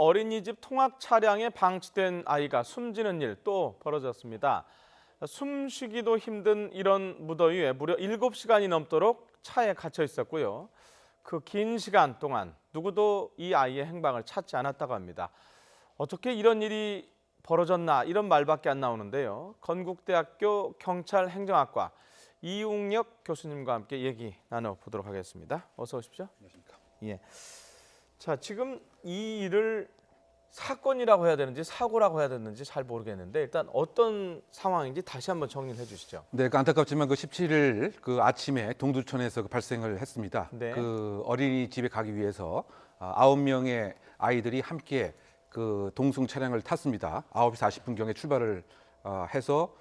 어린이집 통학 차량에 방치된 아이가 숨지는 일 또 벌어졌습니다. 숨쉬기도 힘든 이런 무더위에 무려 7시간이 넘도록 차에 갇혀 있었고요. 그 긴 시간 동안 누구도 이 아이의 행방을 찾지 않았다고 합니다. 어떻게 이런 일이 벌어졌나 이런 말밖에 안 나오는데요. 건국대학교 경찰행정학과 이웅혁 교수님과 함께 얘기 나눠보도록 하겠습니다. 어서 오십시오. 안녕하십니까. 예. 자, 지금 이 일을 사건이라고 해야 되는지 사고라고 해야 되는지 잘 모르겠는데 일단 어떤 상황인지 다시 한번 정리를 해주시죠. 네, 안타깝지만 그 17일 그 아침에 동두천에서 발생을 했습니다. 네. 그 어린이집에 가기 위해서 9명의 아이들이 함께 그 동승 차량을 탔습니다. 9시 40분경에 출발을 해서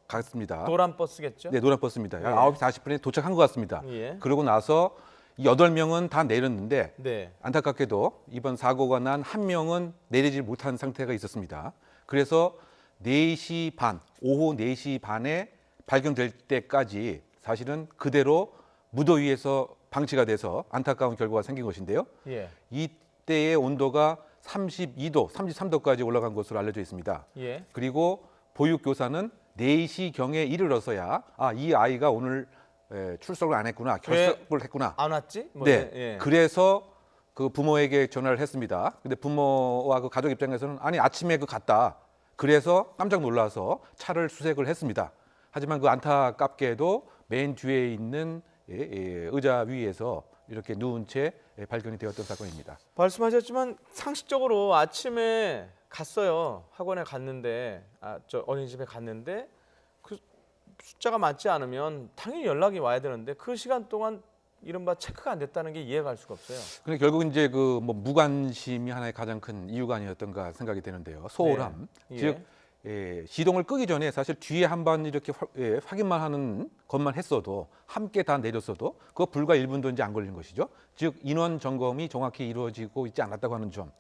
갔습니다. 노란 버스겠죠? 네, 노란 버스입니다. 네. 9시 40분에 도착한 것 같습니다. 예. 그러고 나서 8명은 다 내렸는데 네. 안타깝게도 이번 사고가 난 한 명은 내리지 못한 상태가 있었습니다. 그래서 4시 반, 오후 4시 반에 발견될 때까지 사실은 그대로 무더위에서 방치가 돼서 안타까운 결과가 생긴 것인데요. 예. 이때의 온도가 32도, 33도까지 올라간 것으로 알려져 있습니다. 예. 그리고 보육교사는 4시경에 이르러서야 이 아이가 오늘 출석을 안 했구나, 결석을 했구나. 안 왔지? 뭐, 네, 예. 그래서 그 부모에게 전화를 했습니다. 근데 부모와 그 가족 입장에서는 아니 아침에 그 갔다. 그래서 깜짝 놀라서 차를 수색을 했습니다. 하지만 그 안타깝게도 맨 뒤에 있는 의자 위에서 이렇게 누운 채 발견이 되었던 사건입니다. 말씀하셨지만 상식적으로 아침에 갔어요. 학원에 갔는데 저 어린이집에 갔는데 그 숫자가 맞지 않으면 당연히 연락이 와야 되는데 그 시간 동안 이른바 체크가 안 됐다는 게 이해가 갈 수가 없어요. 근데 결국 이제 그 뭐 무관심이 하나의 가장 큰 이유가 아니었던가 생각이 되는데요. 소홀함, 네. 즉 시동을 끄기 전에 사실 뒤에 한번 이렇게 확인만 하는 것만 했어도 함께 다 내렸어도 그거 불과 1분도 이제 안 걸린 것이죠. 즉 인원 점검이 정확히 이루어지고 있지 않았다고 하는 점.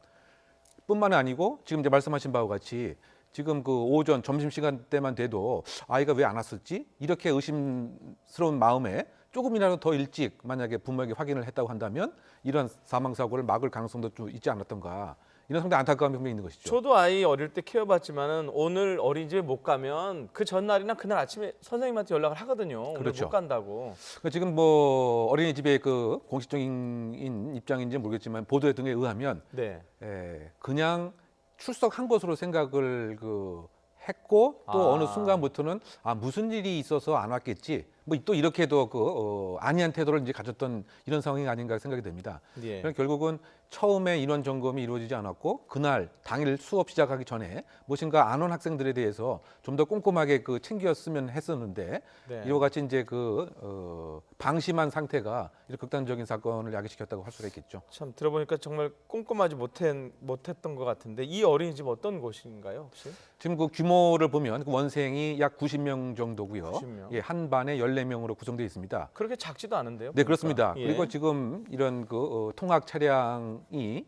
뿐만 아니고 지금 이제 말씀하신 바와 같이 지금 그 오전 점심 시간 때만 돼도 아이가 왜 안 왔었지? 이렇게 의심스러운 마음에 조금이라도 더 일찍 만약에 부모에게 확인을 했다고 한다면 이런 사망 사고를 막을 가능성도 좀 있지 않았던가. 이런 상당히 안타까움이 분명히 있는 것이죠. 저도 아이 어릴 때 키워봤지만은 오늘 어린이집에 못 가면 그 전날이나 그날 아침에 선생님한테 연락을 하거든요. 오늘 그렇죠. 못 간다고. 그러니까 지금 뭐 어린이집의 그 공식적인 입장인지 모르겠지만 보도 등에 의하면 네. 그냥 출석한 것으로 생각을 했고 또 어느 순간부터는 무슨 일이 있어서 안 왔겠지. 뭐 또 이렇게도 안이한 태도를 이제 가졌던 이런 상황이 아닌가 생각이 됩니다. 예. 그러니까 결국은 처음에 인원 점검이 이루어지지 않았고 그날 당일 수업 시작하기 전에 무엇인가 안 온 학생들에 대해서 좀 더 꼼꼼하게 챙겼으면 했었는데 네. 이와 같이 이제 방심한 상태가 이렇게 극단적인 사건을 야기시켰다고 할 수가 있겠죠. 참 들어보니까 정말 꼼꼼하지 못했던 것 같은데 이 어린이집 어떤 곳인가요 혹시? 지금 그 규모를 보면 그 원생이 약 90명 정도고요. 90명. 예, 한 반에 14명으로 구성되어 있습니다. 그렇게 작지도 않은데요? 네, 보니까. 그렇습니다. 예. 그리고 지금 이런 통학 차량이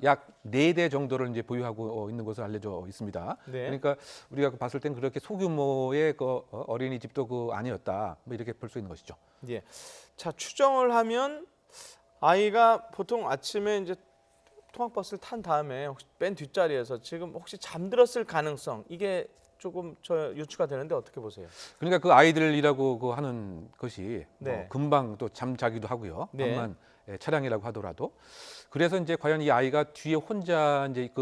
약 4대 정도를 이제 보유하고 있는 것으로 알려져 있습니다. 네. 그러니까 우리가 봤을 땐 그렇게 소규모의 어린이집도 아니었다. 뭐 이렇게 볼 수 있는 것이죠. 예. 자, 추정을 하면 아이가 보통 아침에 이제 통학버스를 탄 다음에 혹시 맨 뒷자리에서 지금 혹시 잠들었을 가능성 이게 조금 유추가 되는데 어떻게 보세요? 그러니까 그 아이들이라고 하는 것이 네. 금방 또 잠자기도 하고요. 네. 암만 차량이라고 하더라도. 그래서 이제 과연 이 아이가 뒤에 혼자 이제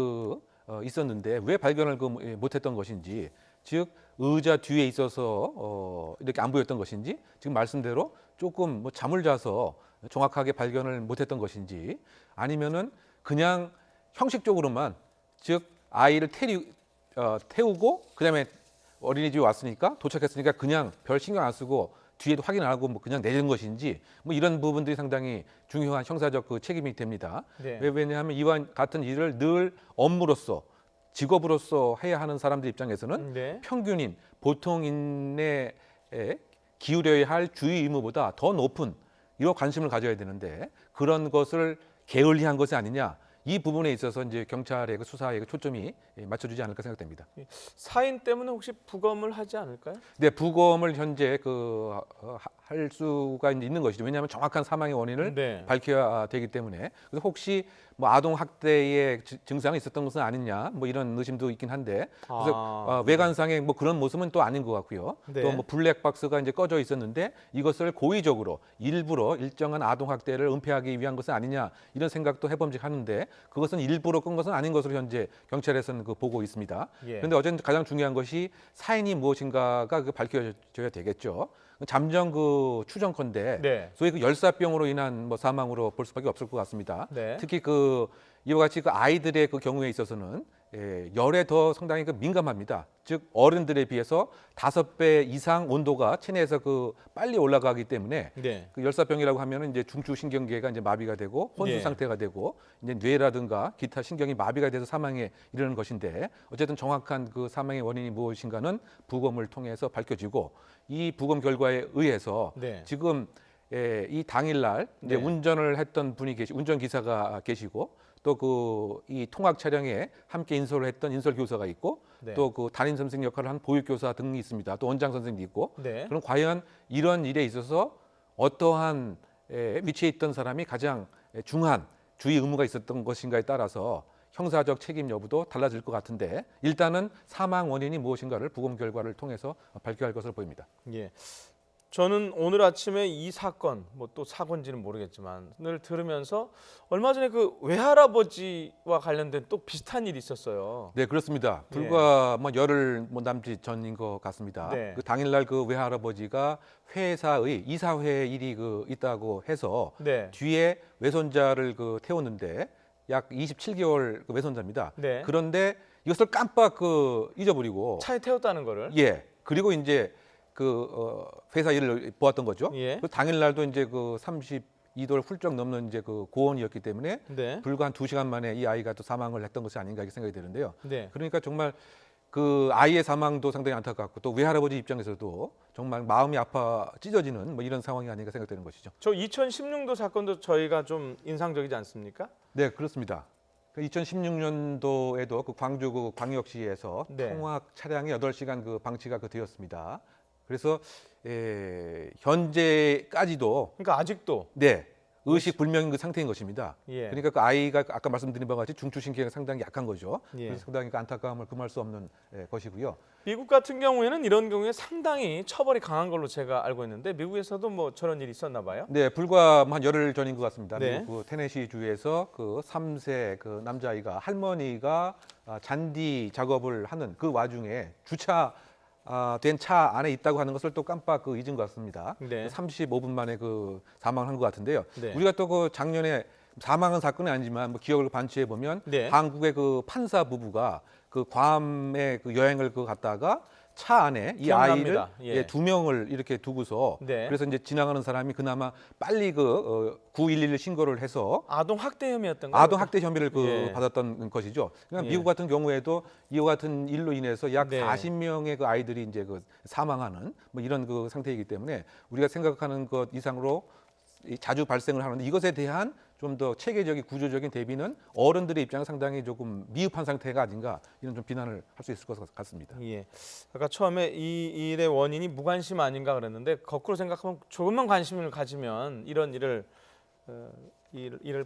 있었는데 왜 발견을 못했던 것인지, 즉 의자 뒤에 있어서 이렇게 안 보였던 것인지, 지금 말씀대로 조금 잠을 자서 정확하게 발견을 못했던 것인지, 아니면은 그냥 형식적으로만, 즉 아이를 태우고 그다음에 어린이집에 왔으니까 도착했으니까 그냥 별 신경 안 쓰고 뒤에도 확인 안 하고 그냥 내린 것인지, 이런 부분들이 상당히 중요한 형사적 책임이 됩니다. 네. 왜냐하면 이와 같은 일을 늘 업무로서 직업으로서 해야 하는 사람들 입장에서는 네. 평균인 보통인의 기울여야 할 주의 의무보다 더 높은 이런 관심을 가져야 되는데 그런 것을 게을리한 것이 아니냐, 이 부분에 있어서 이제 경찰의 그 수사에 그 초점이 맞춰지지 않을까 생각됩니다. 사인 때문에 혹시 부검을 하지 않을까요? 네, 부검을 현재 할 수가 이제 있는 것이죠. 왜냐하면 정확한 사망의 원인을 네. 밝혀야 되기 때문에. 그래서 혹시 뭐 아동 학대의 증상이 있었던 것은 아니냐, 뭐 이런 의심도 있긴 한데, 그래서 외관상의 뭐 그런 모습은 또 아닌 것 같고요. 네. 또 뭐 블랙박스가 이제 꺼져 있었는데 이것을 고의적으로 일부러 일정한 아동 학대를 은폐하기 위한 것은 아니냐 이런 생각도 해봄직하는데 그것은 일부러 끈 것은 아닌 것으로 현재 경찰에서는 그 보고 있습니다. 예. 그런데 어쨌든 가장 중요한 것이 사인이 무엇인가가 그 밝혀져야 되겠죠. 잠정 그 추정컨대 네. 소위 그 열사병으로 인한 뭐 사망으로 볼 수밖에 없을 것 같습니다. 네. 특히 그 이와 같이 그 아이들의 그 경우에 있어서는 열에 더 상당히 그 민감합니다. 즉 어른들에 비해서 5배 이상 온도가 체내에서 그 빨리 올라가기 때문에 네. 그 열사병이라고 하면은 이제 중추신경계가 이제 마비가 되고 혼수 네. 상태가 되고 이제 뇌라든가 기타 신경이 마비가 돼서 사망에 이르는 것인데 어쨌든 정확한 그 사망의 원인이 무엇인가는 부검을 통해서 밝혀지고 이 부검 결과에 의해서 네. 지금 이 당일날 이제 네. 운전을 했던 분이 운전 기사가 계시고 또 그 이 통학 차량에 함께 인솔을 했던 인솔 교사가 있고 네. 또 그 담임 선생 역할을 한 보육 교사 등이 있습니다. 또 원장 선생도 있고. 네. 그럼 과연 이런 일에 있어서 어떠한 위치에 있던 사람이 가장 중한 주의 의무가 있었던 것인가에 따라서 형사적 책임 여부도 달라질 것 같은데 일단은 사망 원인이 무엇인가를 부검 결과를 통해서 밝혀야 할 것으로 보입니다. 예. 저는 오늘 아침에 이 사건, 뭐 또 사건인지는 모르겠지만을 들으면서 얼마 전에 그 외할아버지와 관련된 또 비슷한 일이 있었어요. 네, 그렇습니다. 불과 뭐 열흘 뭐 남짓 전인 것 같습니다. 네. 그 당일날 그 외할아버지가 회사의 이사회 일이 그 있다고 해서 네. 뒤에 외손자를 그 태웠는데 약 27개월 그 외손자입니다. 네. 그런데 이것을 깜빡 그 잊어버리고 차에 태웠다는 거를. 예. 그리고 이제 회사 일을 보았던 거죠. 예. 그 당일날도 이제 그 32도를 훌쩍 넘는 이제 그 고온이었기 때문에 네. 불과 한 2시간 만에 이 아이가 또 사망을 했던 것이 아닌가 이렇게 생각이 드는데요. 네. 그러니까 정말 그 아이의 사망도 상당히 안타깝고 또 외할아버지 입장에서도 정말 마음이 아파 찢어지는 뭐 이런 상황이 아닌가 생각되는 것이죠. 저 2016도 사건도 저희가 좀 인상적이지 않습니까? 네, 그렇습니다. 2016년도에도 그 광주 그 광역시에서 네. 통학 차량이 8시간 그 방치가 그 되었습니다. 그래서 현재까지도 그러니까 아직도 네, 의식 불명인 그 상태인 것입니다. 예. 그러니까 그 아이가 아까 말씀드린 바와 같이 중추신경이 상당히 약한 거죠. 예. 그래서 상당히 그 안타까움을 금할 수 없는 것이고요. 미국 같은 경우에는 이런 경우에 상당히 처벌이 강한 걸로 제가 알고 있는데 미국에서도 뭐 저런 일이 있었나 봐요. 네, 불과 한 열흘 전인 것 같습니다. 네. 미국 그 테네시 주에서 그 3세 그 남자아이가 할머니가 잔디 작업을 하는 그 와중에 된 차 안에 있다고 하는 것을 또 깜빡 그 잊은 것 같습니다. 네. 35분 만에 그 사망한 것 같은데요. 네. 우리가 또 그 작년에 사망한 사건은 아니지만 뭐 기억을 반추해 보면 네. 한국의 그 판사 부부가 그 괌에 그 여행을 그 갔다가 차 안에 이 기억납니다. 아이를 예. 2명을 이렇게 두고서 네. 그래서 이제 지나가는 사람이 그나마 빨리 911 신고를 해서 아동 학대 혐의였던 거예요. 아동 학대 혐의를 예. 받았던 것이죠. 그러니까 예. 미국 같은 경우에도 이와 같은 일로 인해서 약 네. 40명의 그 아이들이 이제 그 사망하는 뭐 이런 그 상태이기 때문에 우리가 생각하는 것 이상으로 자주 발생을 하는데 이것에 대한 좀 더 체계적인 구조적인 대비는 어른들의 입장은 상당히 조금 미흡한 상태가 아닌가 이런 좀 비난을 할 수 있을 것 같습니다. 예. 아까 처음에 이 일의 원인이 무관심 아닌가 그랬는데 거꾸로 생각하면 조금만 관심을 가지면 이런 일을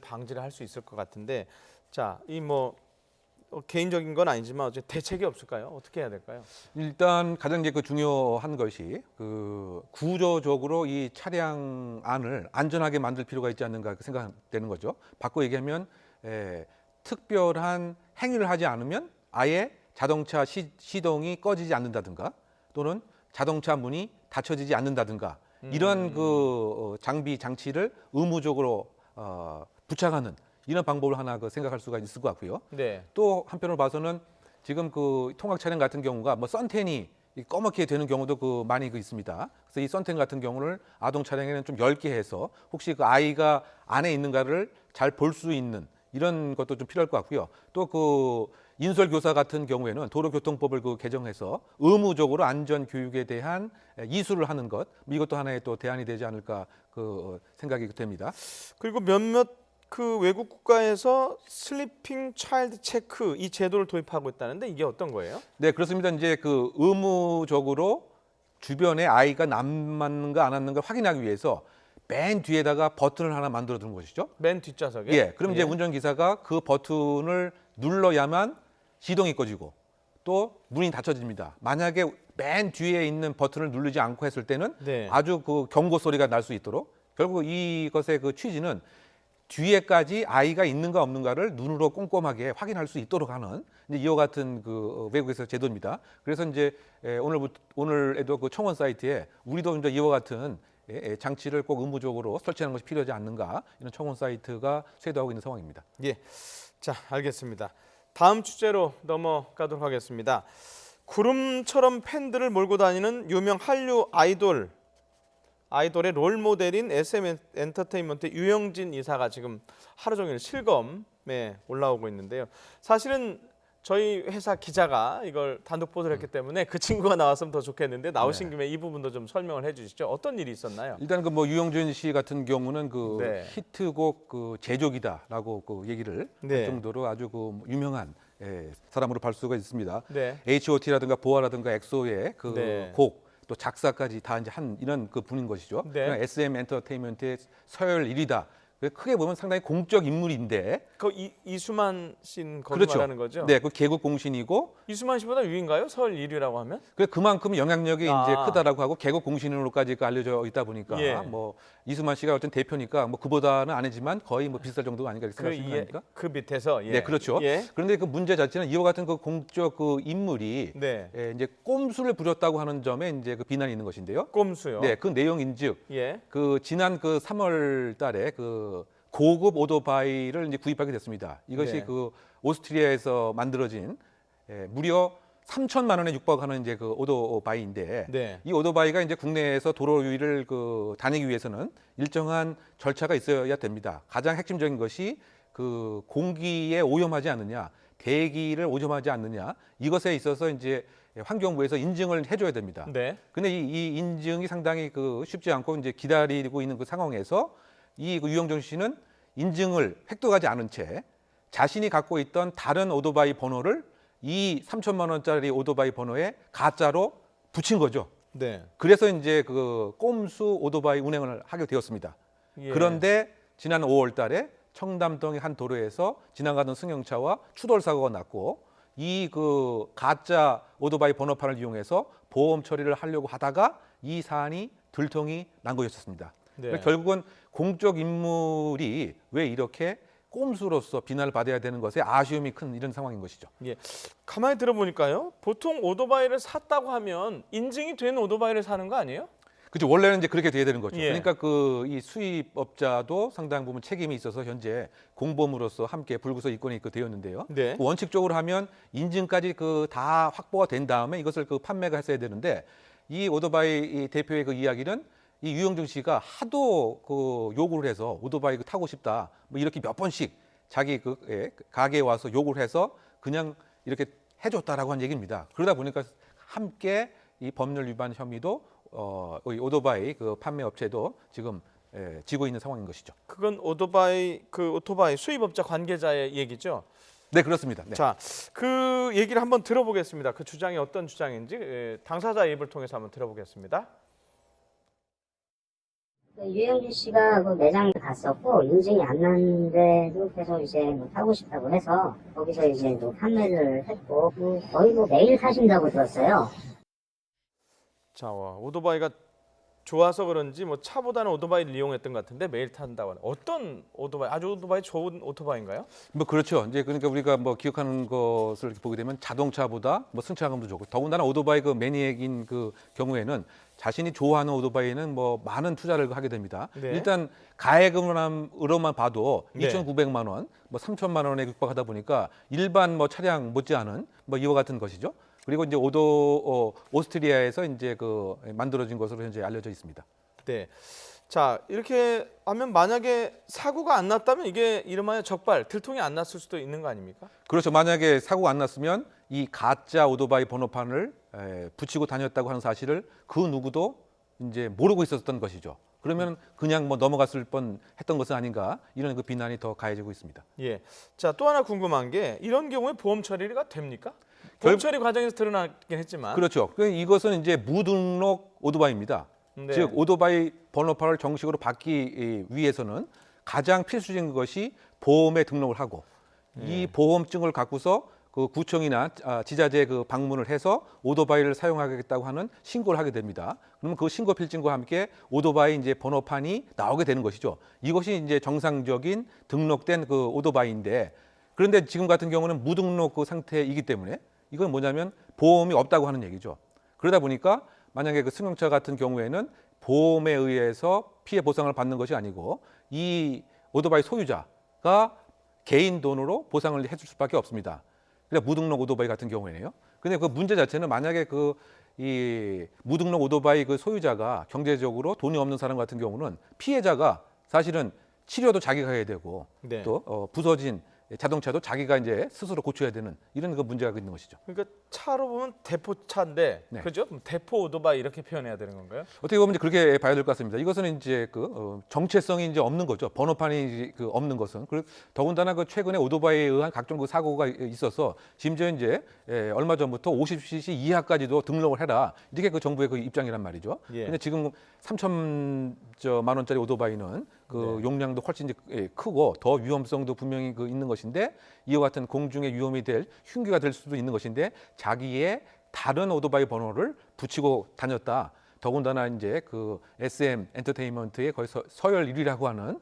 방지를 할 수 있을 것 같은데 자, 이 뭐 개인적인 건 아니지만 어째 대책이 없을까요? 어떻게 해야 될까요? 일단 가장 이제 그 중요한 것이 그 구조적으로 이 차량 안을 안전하게 만들 필요가 있지 않는가 생각되는 거죠. 바꿔 얘기하면 특별한 행위를 하지 않으면 아예 자동차 시동이 꺼지지 않는다든가 또는 자동차 문이 닫혀지지 않는다든가 이런 그 장비 장치를 의무적으로 부착하는 이런 방법을 하나 그 생각할 수가 있을 것 같고요. 네. 또 한편으로 봐서는 지금 그 통학 차량 같은 경우가 뭐 선텐이 꺼멓게 되는 경우도 그 많이 그 있습니다. 그래서 이 선텐 같은 경우를 아동 차량에는 좀 엷게 해서 혹시 그 아이가 안에 있는가를 잘 볼 수 있는 이런 것도 좀 필요할 것 같고요. 또 그 인솔 교사 같은 경우에는 도로교통법을 그 개정해서 의무적으로 안전 교육에 대한 이수를 하는 것 이것도 하나의 또 대안이 되지 않을까 그 생각이 됩니다. 그리고 몇몇 그 외국 국가에서 슬리핑 차일드 체크 이 제도를 도입하고 있다는데 이게 어떤 거예요? 네, 그렇습니다. 이제 그 의무적으로 주변에 아이가 남았는가 안 왔는가 확인하기 위해서 맨 뒤에다가 버튼을 하나 만들어 두는 것이죠. 맨 뒷좌석에? 예, 그럼 이제 운전기사가 그 버튼을 눌러야만 시동이 꺼지고 또 문이 닫혀집니다. 만약에 맨 뒤에 있는 버튼을 누르지 않고 했을 때는 네. 아주 그 경고 소리가 날 수 있도록, 결국 이것의 그 취지는 뒤에까지 아이가 있는가 없는가를 눈으로 꼼꼼하게 확인할 수 있도록 하는 이제 이와 같은 그 외국에서 제도입니다. 그래서 이제 오늘에도 그 청원 사이트에 우리도 이제 이와 같은 장치를 꼭 의무적으로 설치하는 것이 필요하지 않는가, 이런 청원 사이트가 쇄도하고 있는 상황입니다. 예. 자, 알겠습니다. 다음 주제로 넘어가도록 하겠습니다. 구름처럼 팬들을 몰고 다니는 유명 한류 아이돌의 롤 모델인 SM 엔터테인먼트 유영진 이사가 지금 하루 종일 실검에 올라오고 있는데요. 사실은 저희 회사 기자가 이걸 단독 보도를 했기 때문에 그 친구가 나왔으면 더 좋겠는데 나오신 김에 이 부분도 좀 설명을 해주시죠. 어떤 일이 있었나요? 일단 그 뭐 유영진 씨 같은 경우는 그 네. 히트곡 그 제조기다라고 그 얘기를 네. 할 정도로 아주 그 유명한 사람으로 볼 수가 있습니다. 네. H.O.T.라든가 보아라든가 엑소의 그 네. 곡 또 작사까지 다 이제 한 이런 그 분인 것이죠. 네. SM 엔터테인먼트의 서열 1위다. 크게 보면 상당히 공적 인물인데. 그 이수만 씨는 거기 그렇죠. 말하는 거죠? 네, 그 개국 공신이고 이수만 씨보다 위인가요? 서울 1위라고 하면? 그만큼 영향력이 이제 아. 크다라고 하고 개국 공신으로까지 알려져 있다 보니까 예. 뭐 이수만 씨가 어떤 대표니까 뭐 그보다는 아니지만 거의 뭐 비슷할 정도가 아닌가 그, 생각합니까? 그 밑에서 예. 네, 그렇죠. 예. 그런데 그 문제 자체는 이와 같은 그 공적 그 인물이 네. 이제 꼼수를 부렸다고 하는 점에 이제 그 비난이 있는 것인데요. 꼼수요. 네, 그 내용인즉 예. 그 지난 그 3월 달에 그 고급 오토바이를 이제 구입하게 됐습니다. 이것이 네. 그 오스트리아에서 만들어진 무려 3천만 원에 육박하는 이제 그 오토바이인데 네. 이 오토바이가 이제 국내에서 도로 위를 그 다니기 위해서는 일정한 절차가 있어야 됩니다. 가장 핵심적인 것이 그 공기에 오염하지 않느냐, 대기를 오염하지 않느냐, 이것에 있어서 이제 환경부에서 인증을 해줘야 됩니다. 네. 근데 이 인증이 상당히 그 쉽지 않고 이제 기다리고 있는 그 상황에서 이 그 유영정 씨는 인증을 획득하지 않은 채 자신이 갖고 있던 다른 오토바이 번호를 이 3천만 원짜리 오토바이 번호에 가짜로 붙인 거죠. 네. 그래서 이제 그 꼼수 오토바이 운행을 하게 되었습니다. 예. 그런데 지난 5월달에 청담동의 한 도로에서 지나가던 승용차와 추돌 사고가 났고 이 그 가짜 오토바이 번호판을 이용해서 보험 처리를 하려고 하다가 이 사안이 들통이 난 것이었습니다. 네. 그러니까 결국은 공적 인물이 왜 이렇게 꼼수로서 비난을 받아야 되는 것에 아쉬움이 큰 이런 상황인 것이죠. 예. 가만히 들어보니까요. 보통 오토바이를 샀다고 하면 인증이 된 오토바이를 사는 거 아니에요? 그렇죠. 원래는 이제 그렇게 돼야 되는 거죠. 예. 그러니까 그 이 수입업자도 상당 부분 책임이 있어서 현재 공범으로서 함께 불구속 입건이 되었는데요. 네. 원칙적으로 하면 인증까지 그 다 확보가 된 다음에 이것을 그 판매가 했어야 되는데 이 오토바이 이 대표의 그 이야기는 이 유영정 씨가 하도 그 요구를 해서 오토바이 타고 싶다 뭐 이렇게 몇 번씩 자기 그 가게에 와서 요구를 해서 그냥 이렇게 해줬다라고 한 얘기입니다. 그러다 보니까 함께 이 법률 위반 혐의도 이 오토바이 그 판매 업체도 지금 지고 있는 상황인 것이죠. 그건 오토바이 수입업자 관계자의 얘기죠. 네, 그렇습니다. 네. 자, 그 얘기를 한번 들어보겠습니다. 그 주장이 어떤 주장인지 당사자 입을 통해서 한번 들어보겠습니다. 유영진 씨가 그 매장에 갔었고 인증이 안 났는데도 계속 이제 뭐 타고 싶다고 해서 거기서 이제 뭐 판매를 했고 거의 뭐 매일 타신다고 들었어요. 자, 오토바이가 좋아서 그런지 뭐 차보다는 오토바이를 이용했던 것 같은데 매일 탄다고 하는 어떤 오토바이? 아주 오토바이 좋은 오토바이인가요? 뭐 그렇죠. 이제 그러니까 우리가 뭐 기억하는 것을 이렇게 보게 되면 자동차보다 뭐 승차감도 좋고 더군다나 오토바이 그 매니액인 그 경우에는 자신이 좋아하는 오토바이는 뭐 많은 투자를 하게 됩니다. 네. 일단 가액으로만 봐도 네. 2,900만 원, 뭐 3천만 원에 육박하다 보니까 일반 뭐 차량 못지않은 뭐 이와 같은 것이죠. 그리고 이제 오스트리아에서 이제 그 만들어진 것으로 현재 알려져 있습니다. 네. 자, 이렇게 하면 만약에 사고가 안 났다면 이게 이름하여 적발, 들통이 안 났을 수도 있는 거 아닙니까? 그렇죠. 만약에 사고가 안 났으면 이 가짜 오토바이 번호판을 붙이고 다녔다고 하는 사실을 그 누구도 이제 모르고 있었던 것이죠. 그러면 그냥 뭐 넘어갔을 뻔 했던 것은 아닌가 이런 그 비난이 더 가해지고 있습니다. 예. 자, 또 하나 궁금한 게 이런 경우에 보험 처리가 됩니까? 보험 처리 과정에서 드러나긴 했지만. 그렇죠. 이것은 이제 무등록 오토바이입니다. 네. 즉 오토바이 번호판을 정식으로 받기 위해서는 가장 필수적인 것이 보험에 등록을 하고 이 보험증을 갖고서 그 구청이나 지자체 그 방문을 해서 오토바이를 사용하겠다고 하는 신고를 하게 됩니다. 그러면 그 신고 필증과 함께 오토바이 이제 번호판이 나오게 되는 것이죠. 이것이 이제 정상적인 등록된 그 오토바이인데 그런데 지금 같은 경우는 무등록 그 상태이기 때문에 이건 뭐냐면 보험이 없다고 하는 얘기죠. 그러다 보니까 만약에 그 승용차 같은 경우에는 보험에 의해서 피해 보상을 받는 것이 아니고 이 오토바이 소유자가 개인 돈으로 보상을 해줄 수밖에 없습니다. 그러니까 무등록 오토바이 같은 경우에는요. 근데 그 문제 자체는 만약에 이 무등록 오토바이 그 소유자가 경제적으로 돈이 없는 사람 같은 경우는 피해자가 사실은 치료도 자기가 해야 되고 네. 또 부서진 자동차도 자기가 이제 스스로 고쳐야 되는 이런 그 문제가 있는 것이죠. 그러니까 차로 보면 대포차인데, 네. 그죠? 그럼 대포 오토바이 이렇게 표현해야 되는 건가요? 어떻게 보면 이제 그렇게 봐야 될 것 같습니다. 이것은 이제 정체성이 이제 없는 거죠. 번호판이 없는 것은. 그리고 더군다나 그 최근에 오토바이에 의한 각종 그 사고가 있어서 심지어 이제 얼마 전부터 50cc 이하까지도 등록을 해라. 이게 그 정부의 그 입장이란 말이죠. 예. 근데 지금 3천만 원짜리 오토바이는 그 네. 용량도 훨씬 이제 크고 더 위험성도 분명히 그 있는 것인데 이와 같은 공중의 위험이 될 흉기가 될 수도 있는 것인데 자기의 다른 오토바이 번호를 붙이고 다녔다. 더군다나 이제 그 SM 엔터테인먼트의 거의 서열 1위라고 하는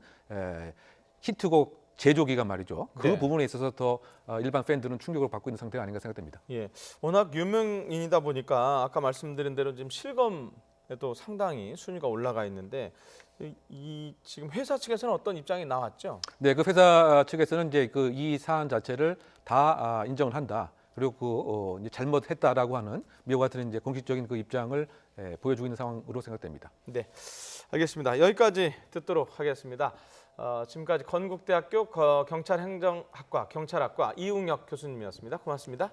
히트곡 제조기가 말이죠. 그 네. 부분에 있어서 더 일반 팬들은 충격을 받고 있는 상태가 아닌가 생각됩니다. 예. 워낙 유명인이다 보니까 아까 말씀드린 대로 지금 실검에도 상당히 순위가 올라가 있는데 이 지금 회사 측에서는 어떤 입장이 나왔죠? 네, 그 회사 측에서는 이제 그 이 사안 자체를 다 인정을 한다. 그리고 이제 잘못했다라고 하는 미와 같은 이제 공식적인 그 입장을 보여주고 있는 상황으로 생각됩니다. 네, 알겠습니다. 여기까지 듣도록 하겠습니다. 지금까지 건국대학교 경찰행정학과 경찰학과 이웅혁 교수님이었습니다. 고맙습니다.